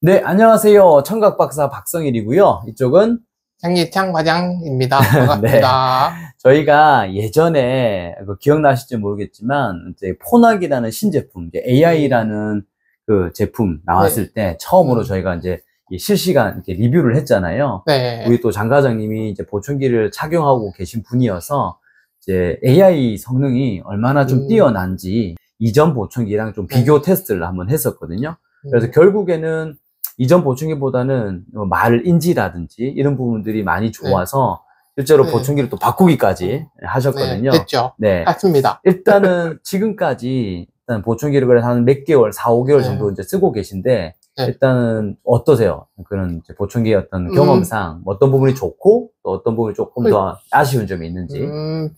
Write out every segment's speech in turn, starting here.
네, 안녕하세요. 청각박사 박성일이고요. 이쪽은 장예창 과장입니다. 네, 반갑습니다. 저희가 예전에 기억나실지 모르겠지만 이제 포낙이라는 신제품, 이제 AI라는 그 제품 나왔을 때 처음으로 저희가 이제 이 실시간 이렇게 리뷰를 했잖아요. 네. 우리 또 장 과장님이 이제 보청기를 착용하고 계신 분이어서 이제 AI 성능이 얼마나 좀 뛰어난지 이전 보청기랑 좀 비교 테스트를 한번 했었거든요. 그래서 결국에는 이전 보청기보다는 말 인지라든지 이런 부분들이 많이 좋아서 실제로 보청기를 또 바꾸기까지 하셨거든요. 네, 됐죠. 네. 맞습니다. 일단은 지금까지 일단 보청기를 그래서 한 몇 개월, 4, 5개월 정도 이제 쓰고 계신데 일단은 어떠세요? 그런 이제 보청기의 어떤 경험상 어떤 부분이 좋고 또 어떤 부분이 조금 더 아쉬운 점이 있는지.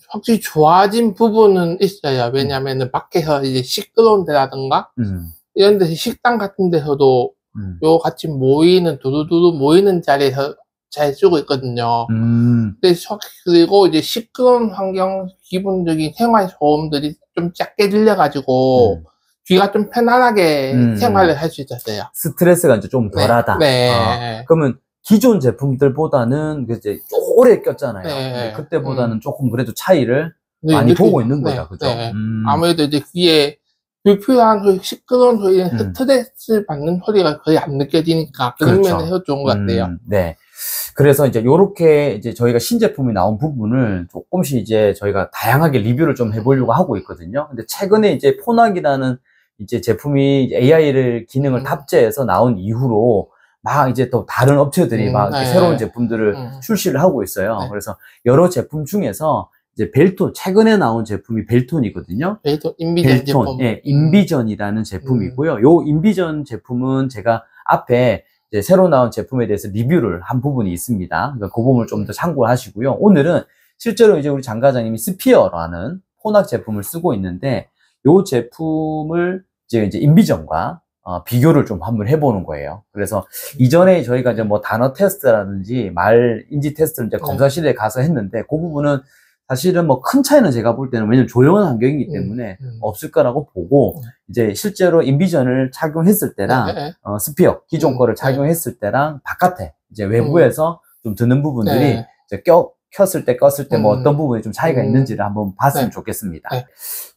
확실히 좋아진 부분은 있어요. 왜냐면은 밖에서 이제 시끄러운 데라든가 이런 데서 식당 같은 데서도 요 같이 모이는 두루두루 모이는 자리에서 잘 쓰고 있거든요. 근데 그리고 이제 시끄러운 환경 기본적인 생활 소음들이 좀 작게 들려가지고 귀가 좀 편안하게 생활을 할 수 있었어요. 스트레스가 이제 좀 덜하다. 네. 그러면 기존 제품들보다는 이제 오래 꼈잖아요. 네. 그때보다는 조금 그래도 차이를 많이 보고 있는 거죠. 그죠? 아무래도 이제 귀에 불필요한 소리, 시끄러운 소리는 스트레스 받는 소리가 거의 안 느껴지니까 그런 면에서 좋은 것 같아요. 네. 그래서 이제 요렇게 이제 저희가 신제품이 나온 부분을 조금씩 이제 저희가 다양하게 리뷰를 좀 해보려고 하고 있거든요. 근데 최근에 이제 포낙이라는 이제 제품이 AI를 기능을 탑재해서 나온 이후로 막 이제 또 다른 업체들이 막 새로운 제품들을 출시를 하고 있어요. 그래서 여러 제품 중에서 이제 벨톤, 최근에 나온 제품이 벨톤이거든요. 벨톤, 인비전 제품. 예, 인비전이라는 제품이고요. 요 인비전 제품은 제가 앞에 이제 새로 나온 제품에 대해서 리뷰를 한 부분이 있습니다. 그러니까 그 부분을 좀 더 참고하시고요. 오늘은 실제로 이제 우리 장 과장님이 스피어라는 포낙 제품을 쓰고 있는데 요 제품을 이제 인비전과 비교를 좀 한번 해보는 거예요. 그래서 이전에 저희가 이제 뭐 단어 테스트라든지 말 인지 테스트를 이제 검사실에 가서 했는데 그 부분은 사실은 뭐 큰 차이는 제가 볼 때는 왜냐면 조용한 환경이기 때문에 없을 거라고 보고 이제 실제로 인비전을 착용했을 때랑 스피어 기존 거를 착용했을 때랑 바깥에 이제 외부에서 좀 드는 부분들이 이제 켰을 때 껐을 때 뭐 어떤 부분에 좀 차이가 있는지를 한번 봤으면 좋겠습니다.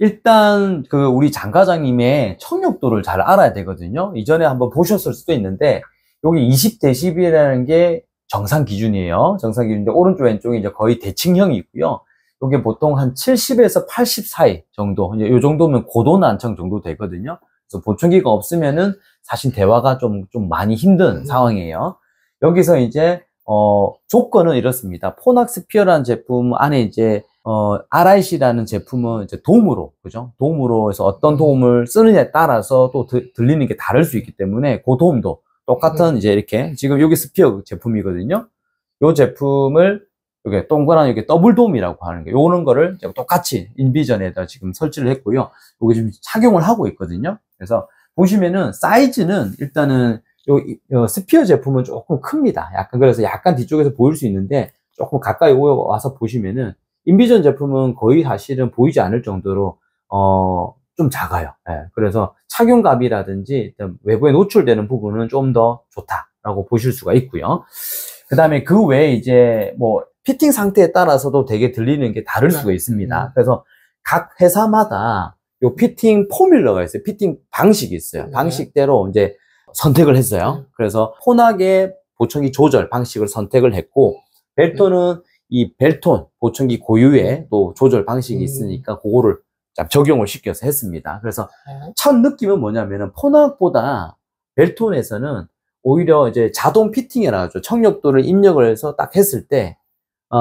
일단 그 우리 장 과장님의 청력도를 잘 알아야 되거든요. 이전에 한번 보셨을 수도 있는데 여기 20dB라는 게 정상 기준이에요. 정상 기준인데 오른쪽 왼쪽이 이제 거의 대칭형이고요. 이게 보통 한 70에서 80 사이 정도, 이제 요 정도면 고도 난청 정도 되거든요. 그래서 보청기가 없으면은 사실 대화가 좀 많이 힘든 상황이에요. 여기서 이제, 조건은 이렇습니다. 포낙 스피어라는 제품 안에 이제, RIC라는 제품은 이제 돔으로, 그죠? 돔으로 해서 어떤 돔을 쓰느냐에 따라서 또 들리는 게 다를 수 있기 때문에 그 돔도 똑같은 이제 이렇게, 지금 여기 스피어 제품이거든요. 요 제품을 이게 동그란 이게 더블돔이라고 하는 게 요런 거를 똑같이 인비전에다 지금 설치를 했고요. 요게 지금 착용을 하고 있거든요. 그래서 보시면은 사이즈는 일단은 요 스피어 제품은 조금 큽니다. 약간 그래서 약간 뒤쪽에서 보일 수 있는데 조금 가까이 와서 보시면은 인비전 제품은 거의 사실은 보이지 않을 정도로 좀 작아요. 예, 그래서 착용감이라든지 외부에 노출되는 부분은 좀 더 좋다라고 보실 수가 있고요. 그 다음에 그 외에 이제 뭐 피팅 상태에 따라서도 되게 들리는 게 다를 수가 있습니다. 그래서 각 회사마다 요 피팅 포뮬러가 있어요. 피팅 방식이 있어요. 방식대로 이제 선택을 했어요. 그래서 포낙의 보청기 조절 방식을 선택을 했고 벨톤은 이 벨톤 보청기 고유의 또 조절 방식이 있으니까 그거를 적용을 시켜서 했습니다. 그래서 첫 느낌은 뭐냐면은 포낙보다 벨톤에서는 오히려 이제 자동 피팅이라고 하죠. 청력도를 입력을 해서 딱 했을 때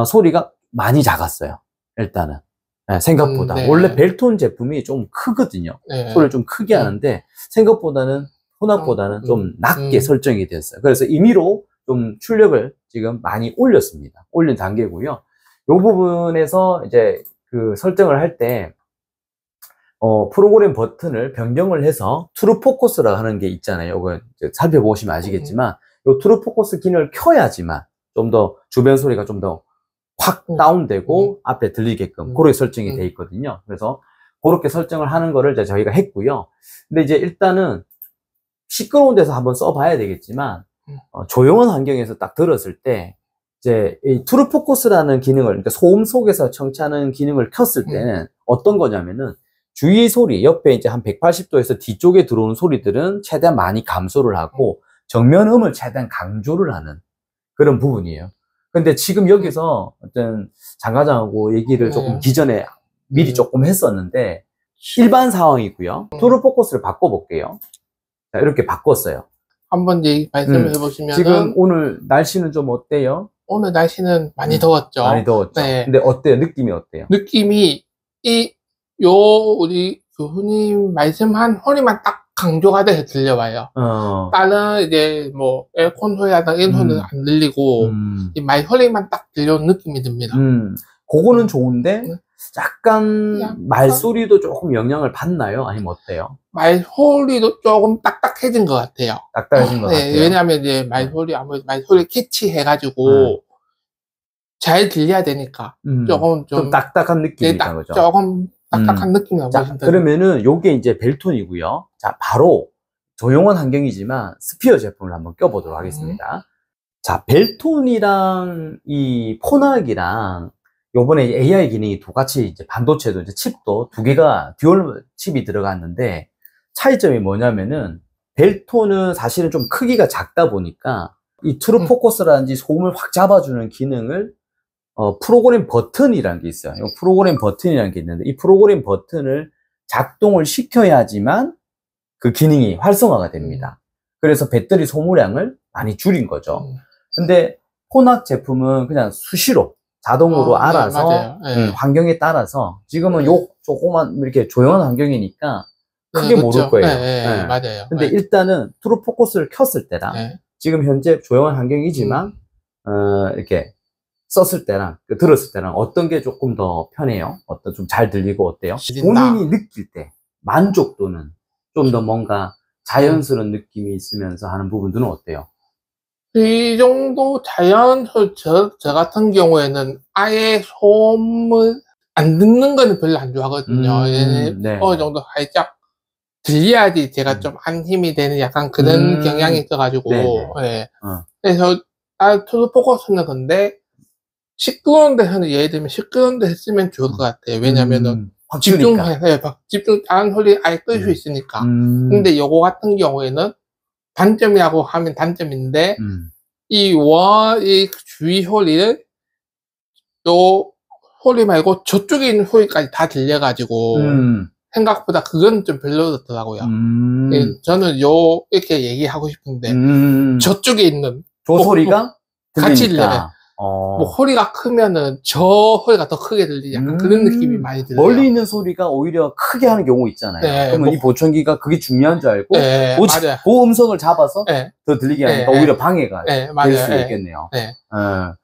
소리가 많이 작았어요. 일단은 생각보다 원래 벨톤 제품이 좀 크거든요. 소리를 좀 크게 하는데 생각보다는 포낙보다는 좀 낮게 설정이 됐어요. 그래서 임의로 좀 출력을 지금 많이 올렸습니다. 올린 단계고요. 이 부분에서 이제 그 설정을 할 때 프로그램 버튼을 변경을 해서 트루 포커스라고 하는 게 있잖아요. 이거 살펴보시면 아시겠지만 이 트루 포커스 기능을 켜야지만 좀 더 주변 소리가 좀 더 확 다운되고 앞에 들리게끔 그렇게 설정이 돼 있거든요. 그래서 그렇게 설정을 하는 거를 이제 저희가 했고요. 근데 이제 일단은 시끄러운 데서 한번 써봐야 되겠지만, 조용한 환경에서 딱 들었을 때, 이제, 이 트루 포커스라는 기능을, 그러니까 소음 속에서 청취하는 기능을 켰을 때는 어떤 거냐면은, 주위 소리, 옆에 이제 한 180도에서 뒤쪽에 들어오는 소리들은 최대한 많이 감소를 하고, 정면음을 최대한 강조를 하는 그런 부분이에요. 근데 지금 여기서 어떤 장과장하고 얘기를 조금 기존에 미리 조금 했었는데, 일반 상황이고요. 트루 포커스를 바꿔볼게요. 자, 이렇게 바꿨어요. 한번 말씀을 해보시면 지금 오늘 날씨는 좀 어때요? 오늘 날씨는 많이 더웠죠. 많이 더웠죠. 네. 근데 어때요? 느낌이 어때요? 느낌이 우리 교수님 말씀한 소리만 딱 강조가 돼서 들려와요. 다른 이제 뭐 에어컨 소리라든가 이런 소리는 안 들리고 이 말 소리만 딱 들려오는 느낌이 듭니다. 그거는 좋은데 약간 말소리도 조금 영향을 받나요? 아니면 어때요? 말소리도 조금 딱딱해진 것 같아요. 딱딱해진 것 같아요. 왜냐하면 이제 말소리 아무래도 말소리 캐치해가지고 잘 들려야 되니까 조금 좀 딱딱한 느낌이 있는 거죠. 조금 딱딱한 느낌이 나고. 자, 그러면은 요게 이제 벨톤이고요. 자, 바로 조용한 환경이지만 스피어 제품을 한번 껴보도록 하겠습니다. 자, 벨톤이랑 이 포낙이랑 요번에 AI 기능이 똑같이 이제 반도체도 이제 칩도 두 개가 듀얼 칩이 들어갔는데 차이점이 뭐냐면은 벨톤은 사실은 좀 크기가 작다 보니까 이 트루 포커스라든지 소음을 확 잡아주는 기능을 프로그램 버튼이라는 게 있어요. 프로그램 버튼이라는 게 있는데 이 프로그램 버튼을 작동을 시켜야지만 그 기능이 활성화가 됩니다. 그래서 배터리 소모량을 많이 줄인 거죠. 근데 포낙 제품은 그냥 수시로 자동으로 알아서 네. 환경에 따라서 지금은 요 조그만 이렇게 조용한 환경이니까 크게 모를 거예요. 네. 맞아요. 근데 일단은 트루 포커스를 켰을 때랑 지금 현재 조용한 환경이지만 이렇게 썼을 때랑 들었을 때랑 어떤 게 조금 더 편해요? 어떤 좀 잘 들리고 어때요? 본인이 느낄 때 만족도는 좀 더 뭔가 자연스러운 느낌이 있으면서 하는 부분들은 어때요? 이 정도 저 같은 경우에는 아예 소음을 안 듣는 거는 별로 안 좋아하거든요. 네. 어느 정도 살짝 들려야지 제가 좀 안심이 되는 약간 그런 경향이 있어가지고. 네. 그래서 트루 포커스는 근데 시끄러운 데서는 예를 들면 시끄러운 데 했으면 좋을 것 같아요. 왜냐면은 집중 다른 소리 아예 끌 수 있으니까. 근데 요거 같은 경우에는 단점이라고 하면 단점인데 이 주위 소리를 요 소리 말고 저쪽에 있는 소리까지 다 들려가지고 생각보다 그건 좀 별로더라고요. 저는 이렇게 얘기하고 싶은데 저쪽에 있는 저 소리가 같이 들려요. 뭐 소리가 크면은 저 소리가 더 크게 들리지 약간 그런 느낌이 많이 들려요. 멀리 있는 소리가 오히려 크게 하는 경우 있잖아요. 그러면 이 보청기가 그게 중요한 줄 알고 맞아요. 그 음성을 잡아서 더 들리게 하니까 오히려 방해가 될 수 있겠네요.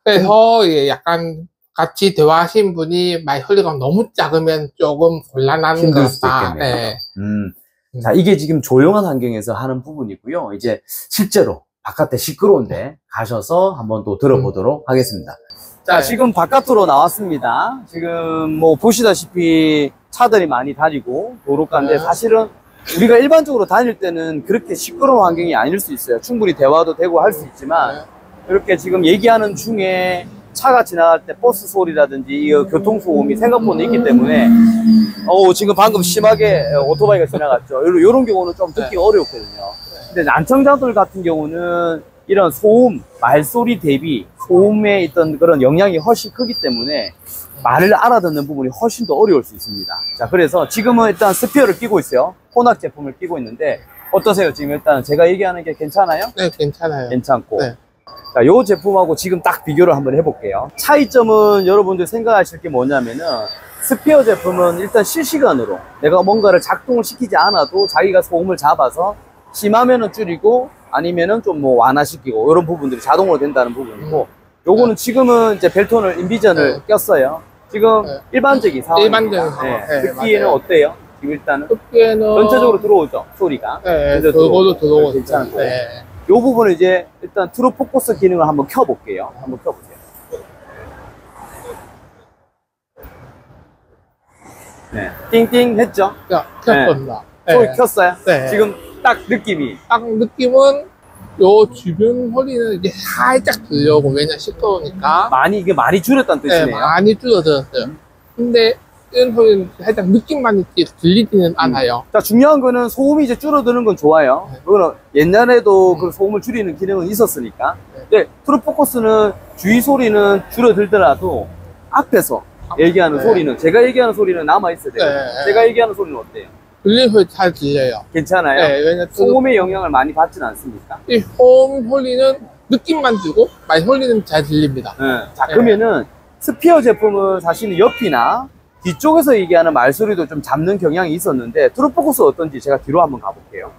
그래서 약간 같이 대화하신 분이 말소리가 너무 작으면 조금 곤란한 것 같다. 자, 이게 지금 조용한 환경에서 하는 부분이고요. 이제 실제로 바깥에 시끄러운데 가셔서 한번 또 들어보도록 하겠습니다. 자, 지금 바깥으로 나왔습니다. 지금 뭐 보시다시피 차들이 많이 다니고 도로가인데 사실은 우리가 일반적으로 다닐 때는 그렇게 시끄러운 환경이 아닐 수 있어요. 충분히 대화도 되고 할 수 있지만 이렇게 지금 얘기하는 중에 차가 지나갈 때 버스 소리라든지 이 교통소음이 생각보다 있기 때문에 지금 방금 심하게 오토바이가 지나갔죠. 이런 경우는 좀 듣기 어렵거든요. 근데 난청자들 같은 경우는 이런 소음, 말소리 대비 소음에 있던 그런 영향이 훨씬 크기 때문에 말을 알아듣는 부분이 훨씬 더 어려울 수 있습니다. 자, 그래서 지금은 일단 스피어를 끼고 있어요. 포낙 제품을 끼고 있는데 어떠세요? 지금 일단 제가 얘기하는 게 괜찮아요? 네, 괜찮아요. 괜찮고. 자, 요 제품하고 지금 딱 비교를 한번 해볼게요. 차이점은 여러분들 생각하실 게 뭐냐면은 스피어 제품은 일단 실시간으로 내가 뭔가를 작동을 시키지 않아도 자기가 소음을 잡아서 심하면은 줄이고 아니면은 좀 뭐 완화시키고 이런 부분들이 자동으로 된다는 부분이고 요거는 지금은 이제 벨톤을 인비전을 꼈어요. 지금 일반적인 상황입니다. 듣기에는 어때요? 지금 일단은 전체적으로 들어오죠 소리가. 그거도 들어오죠. 괜찮고. 요 부분을 이제 일단 트루 포커스 기능을 한번 켜볼게요. 한번 켜보세요. 띵띵 했죠? 켰습니다. 소리 켰어요? 지금 딱 느낌이. 딱 느낌은 요 주변 소리는 이제 살짝 들려오고, 왜냐 시끄러우니까. 이게 많이 줄였다는 네, 뜻이네요. 많이 줄어들었어요. 근데 이런 소리는 살짝 느낌만 있지 들리지는 않아요. 자, 중요한 거는 소음이 이제 줄어드는 건 좋아요. 그거는 옛날에도 그 소음을 줄이는 기능은 있었으니까. 근데 트루포커스는 주위 소리는 줄어들더라도 앞에서 얘기하는 네. 소리는, 제가 얘기하는 소리는 남아있어야 돼요. 네. 제가 얘기하는 소리는 어때요? 들리는 소리 잘 들려요. 괜찮아요? 네, 왜냐 소음의 영향을 많이 받지는 않습니까? 이 소음 소리는 느낌만 들고 말 소리는 잘 들립니다. 네. 자, 네. 그러면은 스피어 제품은 사실 옆이나 뒤쪽에서 얘기하는 말소리도 좀 잡는 경향이 있었는데 트루포커스 어떤지 제가 뒤로 한번 가볼게요.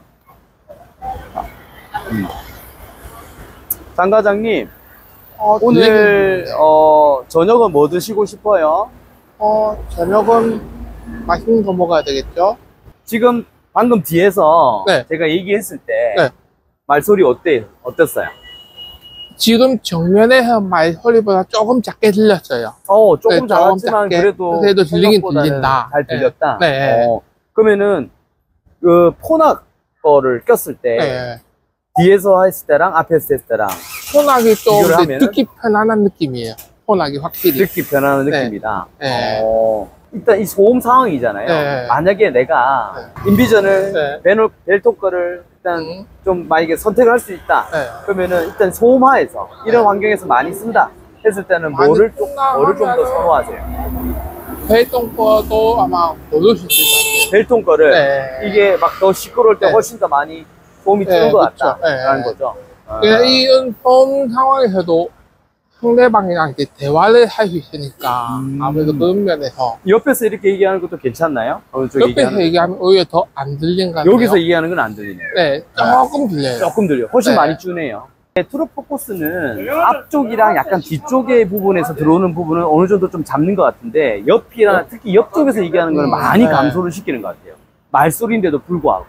장 과장님, 오늘 저녁은 뭐 드시고 싶어요? 저녁은 맛있는 거 먹어야 되겠죠? 지금 방금 뒤에서 네. 제가 얘기했을 때 네. 말소리 어땠어요? 지금 정면에서 말 소리보다 조금 작게 들렸어요. 조금 네, 작았지만 작게. 그래도 들리긴 생각보다는 들린다. 잘 들렸다. 네. 그러면은 그 포낙 거를 꼈을 때 네. 뒤에서 했을 때랑 앞에서 했을 때랑 폰하기 좀 비교를 이제 하면은? 듣기 편안한 느낌이에요. 폰하기 확실히. 듣기 변하는 네. 느낌이다. 네. 일단 이 소음 상황이잖아요. 네. 만약에 내가 인비전을 네. 벨토 거를 일단 음. 좀 만약에 선택을 할 수 있다. 네. 그러면은 일단 소음하에서 이런 환경에서 많이 쓴다 했을 때는 많이 뭐를 좀 쓴다 더 하면은 선호하세요? 벨통 거도 아마 고르실 수 있을 벨톤 거를 것 같아요. 네. 이게 막 더 시끄러울 때 네. 훨씬 더 많이 소음이 네, 주는 것 그쵸. 같다라는 네. 거죠. 그냥 이런 소음 상황에서도 상대방이랑 이제 대화를 할 수 있으니까 아무래도 그런 면에서 옆에서 이렇게 얘기하는 것도 괜찮나요? 옆에서 얘기하면 오히려 더 안 들린 것 같아요. 여기서 얘기하는 건 안 들리네요. 네, 조금 들려요. 조금 들려. 훨씬 네. 많이 주네요. 트루포커스는 앞쪽이랑 약간 뒤쪽의 부분에서 들어오는 부분은 어느 정도 좀 잡는 것 같은데 옆이랑 특히 옆쪽에서 얘기하는 거는 많이 네. 감소를 시키는 것 같아요. 말소리인데도 불구하고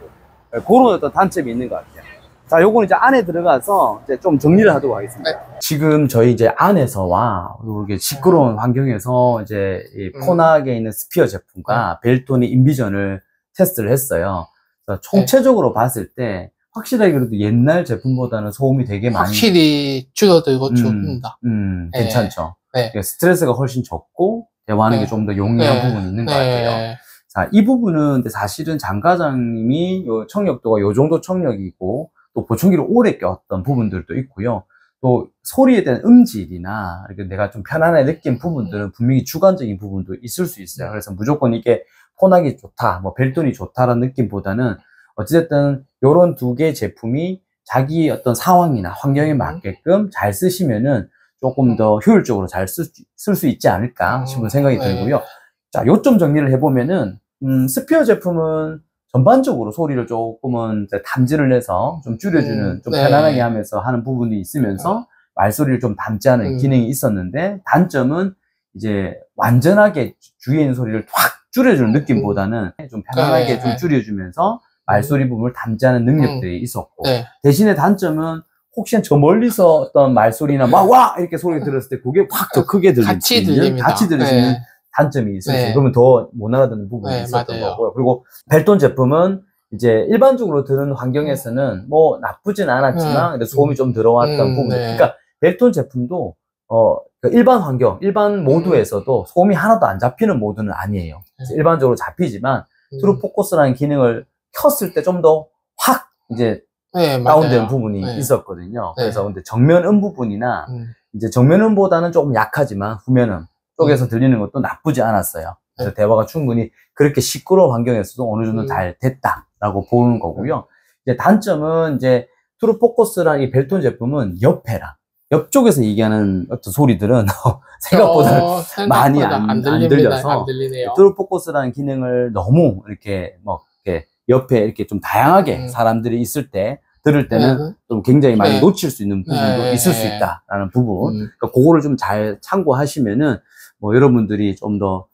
그런 어떤 단점이 있는 것 같아요. 자, 요거는 이제 안에 들어가서 이제 좀 정리를 하도록 하겠습니다. 네. 지금 저희 이제 안에서와 이렇게 시끄러운 환경에서 이제 이 포낙에 있는 스피어 제품과 벨톤의 인비전을 테스트를 했어요. 그래서 총체적으로 봤을 때 확실하게 그래도 옛날 제품보다는 소음이 되게 많이 확실히 줄어들고 줄습니다. 네. 괜찮죠. 네. 스트레스가 훨씬 적고 대화하는 네. 게 좀 더 용이한 네. 부분이 있는 것 같아요. 네. 자, 이 부분은 근데 사실은 장 과장님이 요 청력도가 요 정도 청력이고 또 보청기를 오래 꼈던 부분들도 있고요. 또 소리에 대한 음질이나 이렇게 내가 좀 편안하게 느낀 부분들은 분명히 주관적인 부분도 있을 수 있어요. 그래서 무조건 이게 폰하기 좋다, 뭐 벨톤이 좋다라는 느낌보다는 어찌됐든 요런 두 개의 제품이 자기 어떤 상황이나 환경에 맞게끔 잘 쓰시면은 조금 더 효율적으로 잘 쓸 수 있지 않을까 싶은 생각이 네. 들고요. 자, 요점 정리를 해보면은 스피어 제품은 전반적으로 소리를 조금은 이제 탐지를 해서 좀 줄여주는, 좀 네. 편안하게 하면서 하는 부분이 있으면서 말소리를 좀 담지 않은 기능이 있었는데, 단점은 이제 완전하게 주위에 있는 소리를 확 줄여주는 느낌보다는 좀 편안하게 네. 좀 줄여주면서 말소리 부분을 담지 않은 능력들이 있었고, 네. 대신에 단점은 혹시나 저 멀리서 어떤 말소리나 막 와! 이렇게 소리가 들었을 때 그게 확 더 크게 들릴 수 같이 있는, 들립니다. 같이 들릴 수 있는 네. 단점이 있었어요. 네. 그러면 더 못 알아듣는 부분이 네, 있었던 맞아요. 거고요. 그리고 벨톤 제품은 이제 일반적으로 들은 환경에서는 뭐 나쁘진 않았지만 그래도 소음이 좀 들어왔던 부분들. 네. 그러니까 벨톤 제품도 그 일반 환경, 일반 모드에서도 소음이 하나도 안 잡히는 모드는 아니에요. 그래서 일반적으로 잡히지만 트루포커스라는 기능을 켰을 때 좀 더 확 이제 네, 다운되는 맞아요. 부분이 네. 있었거든요. 네. 그래서 근데 정면음 부분이나 이제 정면음보다는 조금 약하지만 후면음 쪽에서 들리는 것도 나쁘지 않았어요. 그래서 대화가 충분히 그렇게 시끄러운 환경에서도 어느 정도 잘 됐다라고 보는 거고요. 이제 단점은 이제 트루포커스랑 이 벨톤 제품은 옆쪽에서 얘기하는 어떤 소리들은 생각보다는 많이 안 들려서 안 들리네요. 트루포커스라는 기능을 너무 이렇게 이렇게 옆에 이렇게 좀 다양하게 사람들이 있을 때 들을 때는 좀 굉장히 많이 놓칠 수 있는 부분도 있을 수 있다라는 부분. 그러니까 그거를 좀 잘 참고하시면은 뭐 여러분들이 좀 더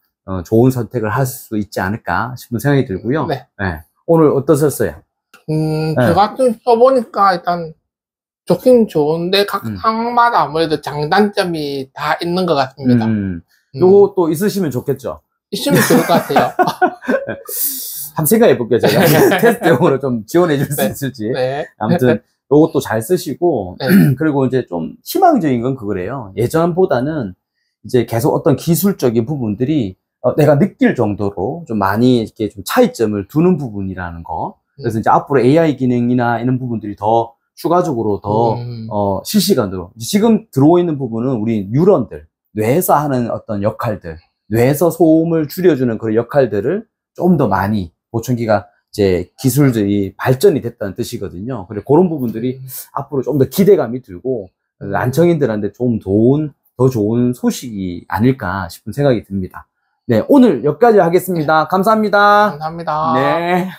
좋은 선택을 할 수 있지 않을까 싶은 생각이 들고요. 네. 네. 오늘 어떠셨어요? 제가 좀 써보니까 일단 좋긴 좋은데 각 상마다 아무래도 장단점이 다 있는 것 같습니다. 요거 또 있으시면 좋겠죠? 있으면 좋을 것 같아요. 한번 생각해 볼게요. 제가 테스트용으로 좀 지원해 줄 수 네. 있을지. 네. 아무튼 요것도 잘 쓰시고 네. 그리고 이제 좀 희망적인 건 그거래요. 예전보다는 이제 계속 어떤 기술적인 부분들이 내가 느낄 정도로 좀 많이 이렇게 좀 차이점을 두는 부분이라는 거. 그래서 이제 앞으로 AI 기능이나 이런 부분들이 더 추가적으로 더 실시간으로 지금 들어오고 있는 부분은 우리 뉴런들 뇌에서 하는 어떤 역할들, 뇌에서 소음을 줄여주는 그런 역할들을 좀 더 많이 보청기가 이제 기술들이 발전이 됐다는 뜻이거든요. 그리고 그런 부분들이 앞으로 좀 더 기대감이 들고 난청인들한테 좀 더 좋은 소식이 아닐까 싶은 생각이 듭니다. 네, 오늘 여기까지 하겠습니다. 감사합니다. 감사합니다. 네.